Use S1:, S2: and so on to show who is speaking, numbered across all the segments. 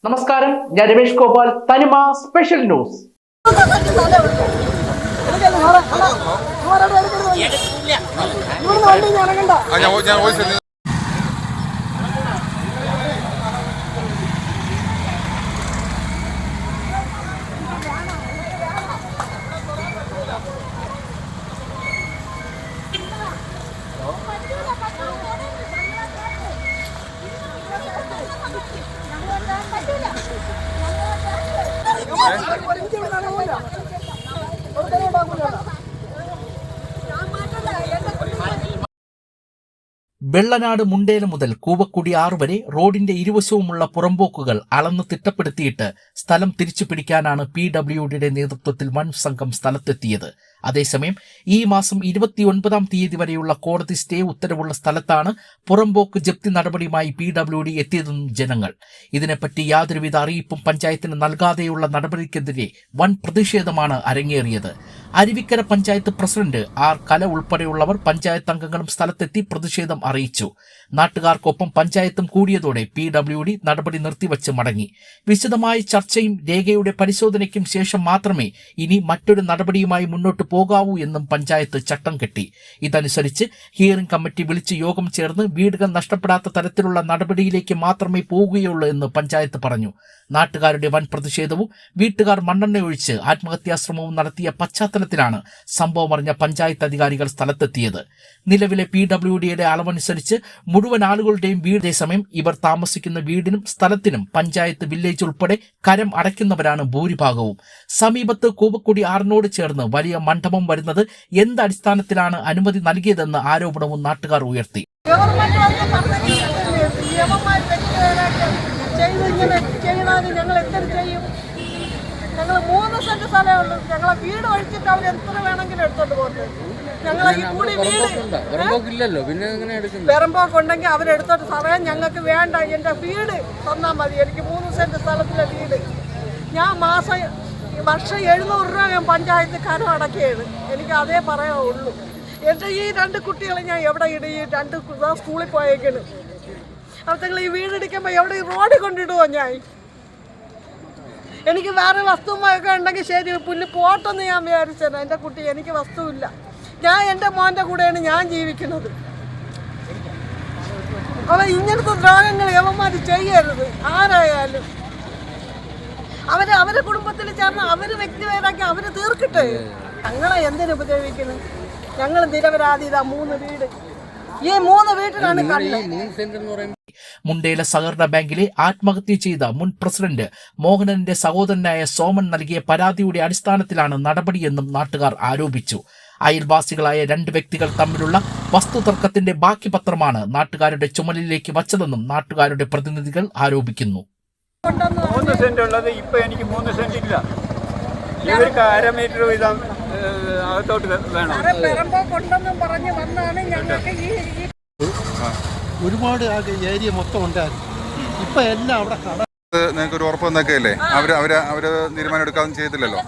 S1: നമസ്കാരം, ഞാൻ രമേഷ് ഗോപാൽ, തനിമ സ്പെഷ്യൽ ന്യൂസ്. വെള്ളനാട് മുണ്ടേല മുതൽ കൂവക്കുടി 6 വരെ റോഡിന്റെ ഇരുവശവുമുള്ള പുറമ്പോക്കുകൾ അളന്ന് തിട്ടപ്പെടുത്തിയിട്ട് സ്ഥലം തിരിച്ചു പിടിക്കാനാണ് PWDയുടെ നേതൃത്വത്തിൽ വൻ സംഘം സ്ഥലത്തെത്തിയത്. അതേസമയം ഈ മാസം 29-ാം തീയതി വരെയുള്ള കോടതി സ്റ്റേ ഉത്തരവുള്ള സ്ഥലത്താണ് പുറമ്പോക്ക് ജപ്തി നടപടിയുമായി PWD എത്തിയതെന്നും ജനങ്ങൾ. ഇതിനെപ്പറ്റി യാതൊരുവിധ അറിയിപ്പും പഞ്ചായത്തിന് നൽകാതെയുള്ള നടപടിക്കെതിരെ വൻ പ്രതിഷേധമാണ് അരങ്ങേറിയത്. Aruvikkara panchayat president R. കല ഉൾപ്പെടെയുള്ളവർ പഞ്ചായത്ത് അംഗങ്ങളും സ്ഥലത്തെത്തി പ്രതിഷേധം അറിയിച്ചു. നാട്ടുകാർക്കൊപ്പം പഞ്ചായത്തും കൂടിയതോടെ PWD നടപടി നിർത്തിവച്ച് മടങ്ങി. വിശദമായ ചർച്ചയും രേഖയുടെ പരിശോധനയ്ക്കും ശേഷം മാത്രമേ ഇനി മറ്റൊരു നടപടിയുമായി മുന്നോട്ട് പോകാവൂ എന്നും പഞ്ചായത്ത് ചട്ടം കെട്ടി. ഇതനുസരിച്ച് ഹിയറിംഗ് കമ്മിറ്റി വിളിച്ച് യോഗം ചേർന്ന് വീടുകൾ നഷ്ടപ്പെടാത്ത തരത്തിലുള്ള നടപടിയിലേക്ക് മാത്രമേ പോവുകയുള്ളൂ എന്ന് പഞ്ചായത്ത് പറഞ്ഞു. നാട്ടുകാരുടെ വൻ പ്രതിഷേധവും വീട്ടുകാർ മണ്ണെണ്ണ ഒഴിച്ച് ആത്മഹത്യാശ്രമവും നടത്തിയ പശ്ചാത്തലത്തിലാണ് സംഭവം അറിഞ്ഞ പഞ്ചായത്ത് അധികാരികൾ സ്ഥലത്തെത്തിയത്. നിലവിലെ PWDയുടെ അളവനുസരിച്ച് മുഴുവൻ ആളുകളുടെയും വീട്. അതേസമയം ഇവർ താമസിക്കുന്ന വീടിനും സ്ഥലത്തിനും പഞ്ചായത്ത്, വില്ലേജ് ഉൾപ്പെടെ കരം അടയ്ക്കുന്നവരാണ് ഭൂരിഭാഗവും. സമീപത്ത് കൂവക്കുടി 6 ചേർന്ന് വലിയ മണ്ഡപം വരുന്നത് എന്ത് അടിസ്ഥാനത്തിലാണ് അനുമതി നൽകിയതെന്ന് ആരോപണവും നാട്ടുകാർ ഉയർത്തി.
S2: ഞങ്ങൾ 3 സെന്റ് സ്ഥലമേ ഉള്ളൂ. ഞങ്ങളെ വീട് ഒഴിച്ചിട്ട് അവർ എത്ര വേണമെങ്കിലും എടുത്തോണ്ട് പോകട്ടെ. ഞങ്ങളെ ഈ കൂടി വീട് പെറമ്പോക്കുണ്ടെങ്കിൽ അവരെടുത്തോട്ട് സമയം ഞങ്ങൾക്ക് വേണ്ട. എൻ്റെ വീട് തന്നാൽ മതി. എനിക്ക് 3 സെന്റ് സ്ഥലത്തിലെ വീട്. ഞാൻ വർഷം 700 രൂപ ഞാൻ പഞ്ചായത്ത് കരം അടക്കിയത്. എനിക്ക് അതേ പറയാനുള്ളൂ. എൻ്റെ ഈ 2 കുട്ടികളെ ഞാൻ എവിടെ ഇടും? ഈ 2 സ്കൂളിൽ പോയേക്കാണ്. അവർക്ക് ഈ വീടിടിക്കുമ്പോൾ എവിടെ റോഡിൽ കൊണ്ടിടുമോ? ഞാൻ എനിക്ക് വേറെ വസ്തുവൊക്കെ ഉണ്ടെങ്കിൽ ശരി, പുല്ല് പോട്ടെന്ന് ഞാൻ വിചാരിച്ചത്. എൻ്റെ കുട്ടി, എനിക്ക് വസ്തുവില്ല. ഞാൻ എൻ്റെ മോൻ്റെ കൂടെയാണ് ഞാൻ ജീവിക്കുന്നത്. അവ ഇങ്ങനത്തെ ദ്രോഹങ്ങൾ യവന്മാർ ചെയ്യരുത്. ആരായാലും അവരെ കുടുംബത്തിൽ ചേർന്ന് അവർ വ്യക്തിപരമാക്കി അവർ തീർക്കട്ടെ. ഞങ്ങളെ എന്തിനു ഉപദ്രവിക്കുന്നു? ഞങ്ങൾ നിരപരാധി. 3 വീട്, ഈ 3 വീട്ടിലാണ് കണ്ടത്.
S1: മുണ്ടേല സഹകരണ ബാങ്കിലെ ആത്മഹത്യ ചെയ്ത മുൻ പ്രസിഡന്റ് മോഹനന്റെ സഹോദരനായ സോമൻ നൽകിയ പരാതിയുടെ അടിസ്ഥാനത്തിലാണ് നടപടിയെന്നും നാട്ടുകാർ ആരോപിച്ചു. അയൽവാസികളായ 2 വ്യക്തികൾ തമ്മിലുള്ള വസ്തുതർക്കത്തിന്റെ ബാക്കി പത്രമാണ് നാട്ടുകാരുടെ ചുമലിലേക്ക് വച്ചതെന്നും നാട്ടുകാരുടെ പ്രതിനിധികൾ ആരോപിക്കുന്നു.
S3: 3 സെന്റ് ഉള്ളത് ഇപ്പൊ എനിക്ക് 3 സെന്റ് ഇല്ല. ഇവർക്ക് 1/2 മീറ്റർ വീതം അകത്തോട്ട് വേണം.
S4: ഒരുപാട് ഏരിയ മൊത്തം ഉണ്ടായിരുന്നു. ഇപ്പൊ എല്ലാം അവിടെ കട.
S5: നിങ്ങൾക്ക് ഒരു ഉറപ്പ് വന്നൊക്കെയല്ലേ? അവര് തീരുമാനം എടുക്കാതെ ചെയ്തില്ലല്ലോ.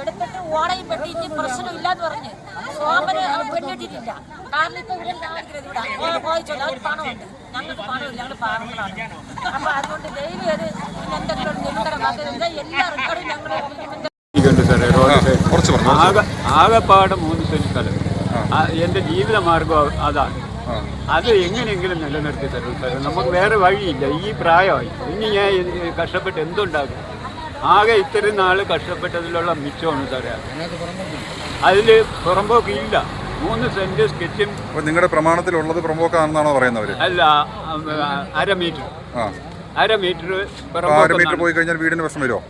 S6: എടുത്തിട്ട് ഓടയും പെട്ടി ഇനി പ്രശ്നം ഇല്ലാന്ന് പറഞ്ഞ് സോമന് പെണ്ണിട്ടിട്ടില്ല. കാരണം ഇപ്പൊ ഇവിടെ പണമുണ്ട്, ഞങ്ങൾക്ക് പണമില്ല, ഞങ്ങൾ പാവങ്ങളാണ്. അപ്പൊ അതുകൊണ്ട് ഡെയിലി അത് എന്തെങ്കിലും നിരന്തരമാക്കരുത്. എല്ലാ റെക്കോർഡും ഞങ്ങൾ
S3: ആകെപ്പാട് 3 സെന്റ് സ്ഥലം. എൻ്റെ ജീവിത മാർഗം അതാണ്. അത് എങ്ങനെയെങ്കിലും നിലനിർത്തി തരും സാർ. നമുക്ക് വേറെ വഴിയില്ല. ഈ പ്രായമായി ഇനി ഞാൻ കഷ്ടപ്പെട്ട് എന്തുണ്ടാകും? ആകെ ഇത്രയും നാൾ കഷ്ടപ്പെട്ടതിലുള്ള മിച്ചമാണ് സാറേ. അതിൽ പുറമ്പോക്ക് ഇല്ല. 3 സെന്റ് സ്കെച്ചും.
S5: നിങ്ങളുടെ പ്രമാണത്തിലുള്ളത് പുറമ്പോക്കാണെന്നാണോ പറയുന്നവർ?
S3: അല്ല, 1/2 മീറ്റർ. 1/2 മീറ്റർ
S5: പോയി കഴിഞ്ഞാൽ വീടിന് പ്രശ്നം വരുമോ?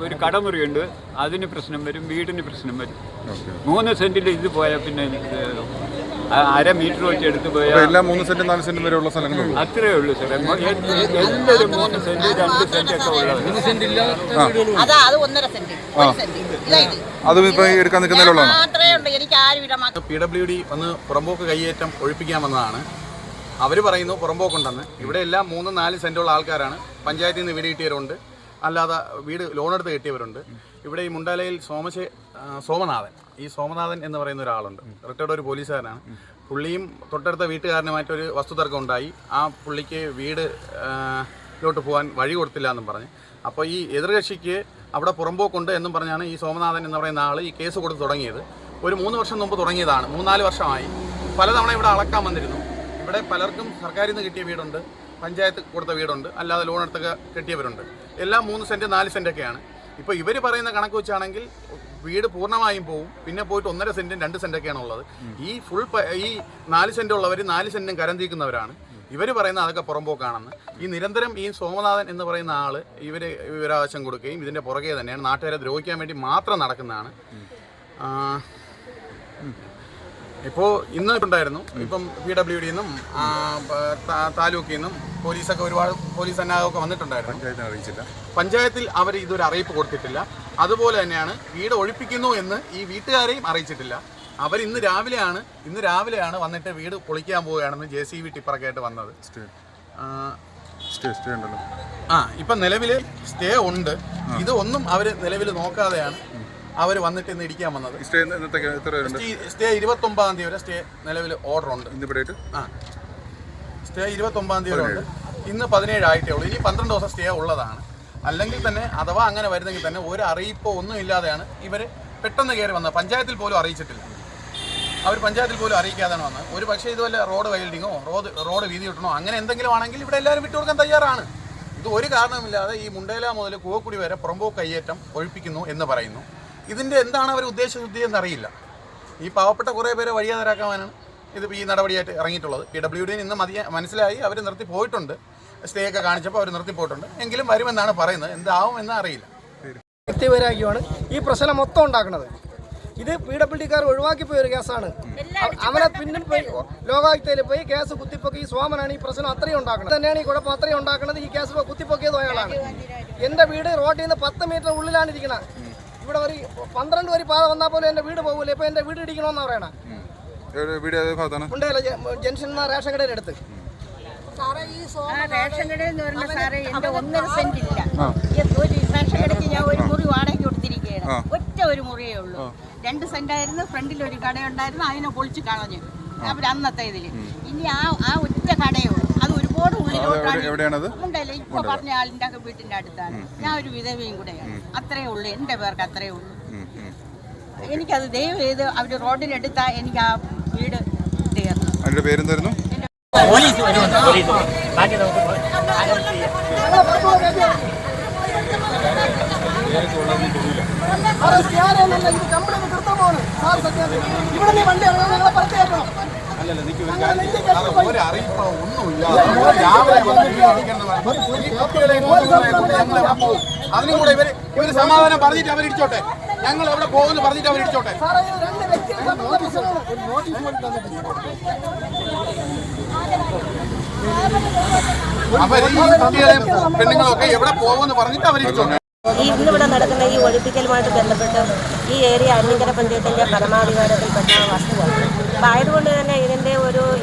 S3: ഒരു കടമുറിയുണ്ട്, അതിന് പ്രശ്നം വരും, വീടിന് പ്രശ്നം വരും. 3 സെന്റിൽ ഇത് പോയാൽ പിന്നെ 1/2 മീറ്റർ വെച്ച് എടുത്ത് പോയാൽ
S5: എല്ലാം 3 സെന്റ് 4 സെന്റ് വരെ ഉള്ള സ്ഥലങ്ങളുള്ളൂ.
S3: അത്രേ ഉള്ളൂ സാർ. എല്ലാവരും 3 സെന്റ് 2 സെന്റ് ഒക്കെ ഉള്ളത്.
S5: അതും ഇപ്പൊ എടുക്കാൻ നിൽക്കുന്നതിലുള്ള
S7: PWD വന്ന് പുറമ്പോക്ക് കയ്യേറ്റം ഒഴിപ്പിക്കാൻ വന്നതാണ്. അവർ പറയുന്നു പുറമ്പോക്കുണ്ടെന്ന്. ഇവിടെ എല്ലാം 3-4 സെന്റുള്ള ആൾക്കാരാണ്. പഞ്ചായത്തിൽ നിന്ന് വീട് കിട്ടിയവരുണ്ട്, അല്ലാതെ വീട് ലോണെടുത്ത് കിട്ടിയവരുണ്ട്. ഇവിടെ ഈ മുണ്ടാലയിൽ സോമനാഥൻ, ഈ സോമനാഥൻ എന്ന് പറയുന്ന ഒരാളുണ്ട്. റിട്ടയർഡ് ഒരു പോലീസുകാരനാണ്. പുള്ളിയും തൊട്ടടുത്ത വീട്ടുകാരനുമായിട്ടൊരു വസ്തുതർക്കം ഉണ്ടായി. ആ പുള്ളിക്ക് വീട് ലോട്ട് പോകാൻ വഴി കൊടുത്തില്ല എന്നും പറഞ്ഞ്. അപ്പോൾ ഈ എതിർകക്ഷിക്ക് അവിടെ പുറമ്പോക്കുണ്ട് എന്നും പറഞ്ഞാണ് ഈ സോമനാഥൻ എന്ന് പറയുന്ന ആൾ ഈ കേസ് കൊടുത്ത് തുടങ്ങിയത്. ഒരു 3 വർഷം മുമ്പ് തുടങ്ങിയതാണ്. 3-4 വർഷമായി. പലതവണ ഇവിടെ അളക്കാൻ വന്നിരുന്നു. ഇവിടെ പലർക്കും സർക്കാരിൽ നിന്ന് കിട്ടിയ വീടുണ്ട്, പഞ്ചായത്ത് കൊടുത്ത വീടുണ്ട്, അല്ലാതെ ലോൺ എടുത്തൊക്കെ കിട്ടിയവരുണ്ട്. എല്ലാം 3 സെൻറ്റ് 4 സെൻറ്റൊക്കെയാണ്. ഇപ്പോൾ ഇവർ പറയുന്ന കണക്ക് വെച്ചാണെങ്കിൽ വീട് പൂർണ്ണമായും പോവും. പിന്നെ പോയിട്ട് 1.5 സെൻറ്റും 2 സെൻറ്റൊക്കെയാണ് ഉള്ളത്. ഈ 4 സെൻറ്റ് ഉള്ളവർ 4 സെൻറ്റും കരം തീക്കുന്നവരാണ്. ഇവർ പറയുന്നത് അതൊക്കെ പുറമ്പോക്കാണെന്ന്. ഈ നിരന്തരം ഈ സോമനാഥൻ എന്ന് പറയുന്ന ആൾ വിവരാവകാശം കൊടുക്കുകയും ഇതിൻ്റെ പുറകെ തന്നെയാണ് നാട്ടുകാരെ ദ്രോഹിക്കാൻ വേണ്ടി മാത്രം നടക്കുന്നതാണ്. ഇപ്പോൾ ഇന്ന് ഉണ്ടായിരുന്നു. ഇപ്പം PWD നിന്നും താലൂക്കിൽ നിന്നും പോലീസൊക്കെ ഒരുപാട് പോലീസ് സന്നാഹമൊക്കെ വന്നിട്ടുണ്ടായിരുന്നു. പഞ്ചായത്തിൽ അവർ ഇതൊരു അറിയിപ്പ് കൊടുത്തിട്ടില്ല. അതുപോലെ തന്നെയാണ് വീട് ഒഴിപ്പിക്കുന്നു എന്ന് ഈ വീട്ടുകാരെയും അറിയിച്ചിട്ടില്ല. അവർ ഇന്ന് രാവിലെയാണ് വന്നിട്ട് വീട് പൊളിക്കാൻ പോവുകയാണെന്ന് JCB ടിപ്പറൊക്കെ ആയിട്ട് വന്നത്. ഇപ്പം നിലവിൽ സ്റ്റേ ഉണ്ട്. ഇതൊന്നും അവർ നിലവിൽ നോക്കാതെയാണ് അവർ വന്നിട്ട് ഇന്ന് ഇടിക്കാൻ വന്നത്. സ്റ്റേ 29-ാം തീയതി വരെ സ്റ്റേ നിലവിൽ ഓർഡർ ഉണ്ട്. സ്റ്റേ 29-ാം തീയതി വരെ ഉണ്ട്. ഇന്ന് 17 ആയിട്ടേ ഉള്ളൂ. ഇനി 12 ദിവസം സ്റ്റേ ഉള്ളതാണ്. അല്ലെങ്കിൽ തന്നെ അഥവാ അങ്ങനെ വരുന്നെങ്കിൽ തന്നെ ഒരു അറിയിപ്പോ ഒന്നും ഇല്ലാതെയാണ് ഇവർ പെട്ടെന്ന് കയറി വന്നത്. പഞ്ചായത്തിൽ പോലും അറിയിച്ചിട്ടില്ല. അവർ പഞ്ചായത്തിൽ പോലും അറിയിക്കാതാണ് വന്നത്. ഒരു പക്ഷേ ഇതുവല്ല റോഡ് വൈൽഡിങ്ങോ റോഡ് വീതി കിട്ടണോ അങ്ങനെ എന്തെങ്കിലും ആണെങ്കിൽ ഇവിടെ എല്ലാവരും വിട്ടുകൊടുക്കാൻ തയ്യാറാണ്. ഇത് ഒരു കാരണമില്ലാതെ ഈ മുണ്ടേല മുതൽ കൂവക്കുടി വരെ പുറമ്പോക്ക് കയ്യേറ്റം ഒഴിപ്പിക്കുന്നു എന്ന് പറയുന്നു. ഇതിൻ്റെ എന്താണ് അവർ ഉദ്ദേശശുദ്ധി എന്നറിയില്ല. ഈ പാവപ്പെട്ട കുറേ പേരെ വഴിയാതരാക്കാനാണ് ഇത് ഈ നടപടിയായിട്ട് ഇറങ്ങിയിട്ടുള്ളത്. PWD ഇന്ന് മനസ്സിലായി. അവർ നിർത്തി പോയിട്ടുണ്ട്. സ്റ്റേ ഒക്കെ കാണിച്ചപ്പോൾ അവർ നിർത്തി പോയിട്ടുണ്ട്. എങ്കിലും വരുമെന്നാണ് പറയുന്നത്. എന്താവുമെന്ന് അറിയില്ല.
S8: വ്യക്തിപരമാക്കിയാണ് ഈ പ്രശ്നം മൊത്തം ഉണ്ടാക്കുന്നത്. ഇത് PWDക്കാർ ഒഴിവാക്കി പോയ ഒരു കേസാണ്. അവനെ പിന്നും പോയി ലോകായുക്തയിൽ പോയി കേസ് കുത്തിപ്പൊക്കി. ഈ സോമനാണ് ഈ പ്രശ്നം അത്രയും ഉണ്ടാക്കുന്നത്. തന്നെയാണ് ഈ കുഴപ്പം അത്രയും ഉണ്ടാക്കുന്നത്. ഈ കേസ് കുത്തിപ്പൊക്കിയത് അയാളാണ്. എൻ്റെ വീട് റോഡിൽ നിന്ന് 10 മീറ്റർ ഉള്ളിലാണ് ഇരിക്കുന്നത്. ഇവിടെ ഒരു 12 വരി പാത വന്നാൽ പോലും എൻ്റെ വീട് പോകില്ല. ഇപ്പൊ എൻ്റെ വീട് ഇടിക്കണമെന്നാ പറയണേ. ഉണ്ടല്ലോ ജംഗ്ഷൻ റേഷൻ കടയുടെ അടുത്ത്.
S6: റേഷൻ കടയിൽ എന്ന് പറഞ്ഞാൽ സാറേ എന്റെ 1.5 സെന്റ് ഇല്ല. ഒരു റേഷൻ കടയ്ക്ക് ഞാൻ ഒരു മുറി വാടകയ്ക്ക് കൊടുത്തിരിക്കുകയാണ്. ഒറ്റ ഒരു മുറിയേ ഉള്ളൂ. 2 സെന്റായിരുന്നു. ഫ്രണ്ടിൽ ഒരു കടയുണ്ടായിരുന്നു. അതിനെ പൊളിച്ച് കളഞ്ഞു അവർ അന്നത്തെ ഇതില്. ഇനി ആ ഒറ്റ കടയേ ഉള്ളൂ. അത് ഒരുപാട് ഉള്ളിലോട്ടാണ്. ഉണ്ടല്ലോ ഇപ്പൊ പറഞ്ഞ ആളിന്റെ വീട്ടിന്റെ അടുത്താണ്. ഞാൻ ഒരു വിധവയും കൂടെയാണ്. അത്രേ ഉള്ളൂ. എന്റെ പേർക്ക് അത്രേ ഉള്ളൂ. എനിക്കത് ദയവ് ചെയ്ത് അവർ റോഡിനെടുത്താ എനിക്ക് ആ വീട് തീർന്നു.
S5: അതിന്റെ പേരെന്തായിരുന്നു?
S7: ഒരു അറിയിപ്പോ ഒന്നുമില്ല. രാവിലെ അതിനും കൂടെ ഇവര് സമാധാനം പറഞ്ഞിട്ട് അവരിടിച്ചോട്ടെ. ഞങ്ങൾ എവിടെ പോകുന്നു പറഞ്ഞിട്ട് അവരിടിച്ചോട്ടെ. അവർ ഈ കുട്ടികളെയും പെണ്ണുങ്ങളൊക്കെ എവിടെ പോകുമെന്ന് പറഞ്ഞിട്ട് അവരിടിച്ചോട്ടെ.
S9: ഇന്നിവിടെ നടക്കുന്ന ഈ ഒഴിപ്പിക്കലുമായിട്ട് ബന്ധപ്പെട്ട് ഈ ഏരിയ അരുണിക്കര പഞ്ചായത്തിൻ്റെ പരമാധികാരത്തിൽപ്പെട്ട വസ്തുവാണ്. അപ്പം ആയതുകൊണ്ട് തന്നെ ഇതിൻ്റെ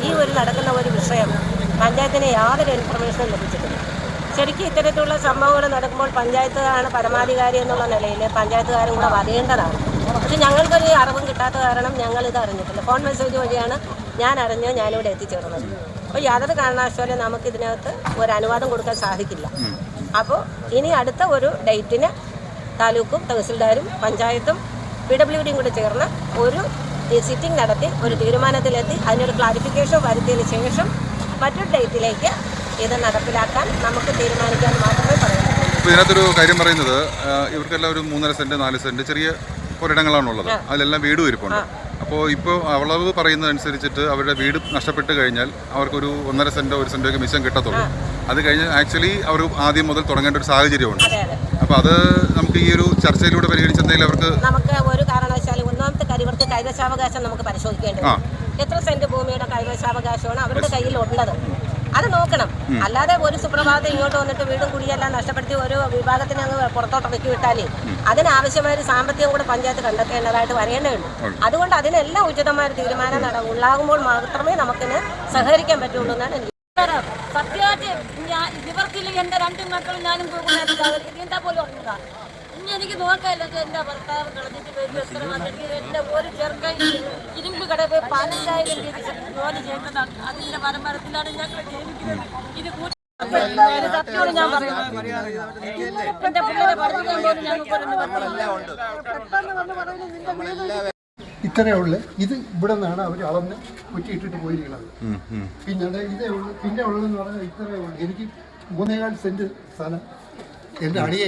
S9: ഈ നടക്കുന്ന ഒരു വിഷയം പഞ്ചായത്തിന് യാതൊരു ഇൻഫർമേഷനും ലഭിച്ചിട്ടില്ല. ശരിക്കും ഇത്തരത്തിലുള്ള സംഭവങ്ങൾ നടക്കുമ്പോൾ പഞ്ചായത്തുകാരാണ് പരമാധികാരി എന്നുള്ള നിലയിൽ പഞ്ചായത്തുകാരും കൂടെ വരേണ്ടതാണ്. പക്ഷെ ഞങ്ങൾക്കൊരു അറിവും കിട്ടാത്ത കാരണം ഞങ്ങളിത് അറിഞ്ഞിട്ടില്ല. ഫോൺ മെസ്സേജ് വഴിയാണ് ഞാനിവിടെ എത്തിച്ചേർന്നത്. അപ്പോൾ യാതൊരു കാരണവശാലും നമുക്കിതിനകത്ത് ഒരു അനുവാദം കൊടുക്കാൻ സാധിക്കില്ല. അപ്പോൾ ഇനി അടുത്ത ഒരു ഡേറ്റിന് താലൂക്കും തഹസിൽദാരും പഞ്ചായത്തും PWDയും കൂടി ചേർന്ന് ഒരു സിറ്റിംഗ് നടത്തി ഒരു തീരുമാനത്തിലെത്തി അതിനൊരു ക്ലാരിഫിക്കേഷൻ വരുത്തിയതിന് ശേഷം മറ്റൊരു ഡേറ്റിലേക്ക് ഇത് നടപ്പിലാക്കാൻ നമുക്ക് തീരുമാനിക്കാൻ മാത്രമേ പറയാൻ പറ്റൂ.
S5: ഇതിനകത്തൊരു കാര്യം പറയുന്നത് ഇവർക്കെല്ലാം ഒരു 3.5 സെന്റ് 4 സെന്റ് ചെറിയ ഒരിടങ്ങളാണുള്ളത്. അതിലെല്ലാം വീടും ഇരിപ്പുണ്ട്. അപ്പോൾ ഇപ്പോൾ അളവ് പറയുന്നതനുസരിച്ചിട്ട് അവരുടെ വീട് നഷ്ടപ്പെട്ട് കഴിഞ്ഞാൽ അവർക്കൊരു 1.5 സെന്റോ 1 സെന്റോ ഒക്കെ മിച്ചം കിട്ടത്തുള്ളൂ. അത് കഴിഞ്ഞ് ആക്ച്വലി അവർ ആദ്യം മുതൽ തുടങ്ങേണ്ട ഒരു സാഹചര്യമുണ്ട്. അപ്പോൾ അത് നമുക്ക് ഈ ഒരു ചർച്ചയിലൂടെ പരിഗണിച്ചെന്തെങ്കിലും അവർക്ക്
S9: നമുക്ക് ഒരു കാരണവശാലും ഒന്നാമത്തെ കാര്യം ഇവർക്ക് കൈവശാവകാശം നമുക്ക് പരിശോധിക്കേണ്ടി വരും. എത്ര സെന്റ് ഭൂമിയുടെ കൈവശാവകാശമാണ് അവരുടെ കയ്യിൽ ഉള്ളത് അത് നോക്കണം. അല്ലാതെ ഒരു സുപ്രഭാതം ഇങ്ങോട്ട് വന്നിട്ട് വീടും കുടിയെല്ലാം നഷ്ടപ്പെടുത്തി ഒരു വിഭാഗത്തിന് അങ്ങ് പുറത്തോട്ട് ഇറക്കി വിട്ടാലേ അതിനാവശ്യമായ ഒരു സാമ്പത്തികം കൂടെ പഞ്ചായത്ത് കണ്ടെത്തേണ്ടതായിട്ട് വരേണ്ടേ ഉള്ളൂ. അതുകൊണ്ട് അതിനെല്ലാം ഉചിതമായ ഒരു തീരുമാനം ഉണ്ടാകുമ്പോൾ മാത്രമേ നമുക്കിന് സഹകരിക്കാൻ പറ്റുള്ളൂ എന്നാണ് എനിക്ക്.
S6: സത്യമായിട്ട് ഇവർക്കില്ലെങ്കിൽ എൻ്റെ 2 മക്കളും ഞാനും പോകുന്നത് എന്താ പോലും ഉള്ളതാണ്. ഇനി എനിക്ക് നോക്കാമല്ലോ എൻ്റെ ഭർത്താവ് കളഞ്ഞിട്ട് വരും എത്ര വന്നിട്ട് എൻ്റെ ഒരു ചെറുക്കൻ ഇരുമ്പ് കടയിൽ പോയി 15,000 രൂപ ജോലി ചെയ്യുന്നതാണ്. അതിന്റെ വരുമാനത്തിലാണ് ഞങ്ങൾ ജീവിക്കുന്നത്. ഇത് സത്യമാണ് ഞാൻ പറയുന്നത്. എന്റെ പിള്ളേരെ പഠിപ്പിക്കാൻ പോലും ഞങ്ങൾക്ക്
S4: ഇത്രയേ ഉള്ളു. ഇത് ഇവിടെ നിന്നാണ് അവർ അളന്ന് കുറ്റിയിട്ടിട്ട് പോയിരിക്കുന്നത്. പിന്നെ ഇതേ ഉള്ളു. പിന്നെ ഉള്ളതെന്ന് പറഞ്ഞാൽ ഇത്രയേ ഉള്ളൂ. എനിക്ക് 3.25 സെന്റ് സ്ഥലം എൻ്റെ അടിയെ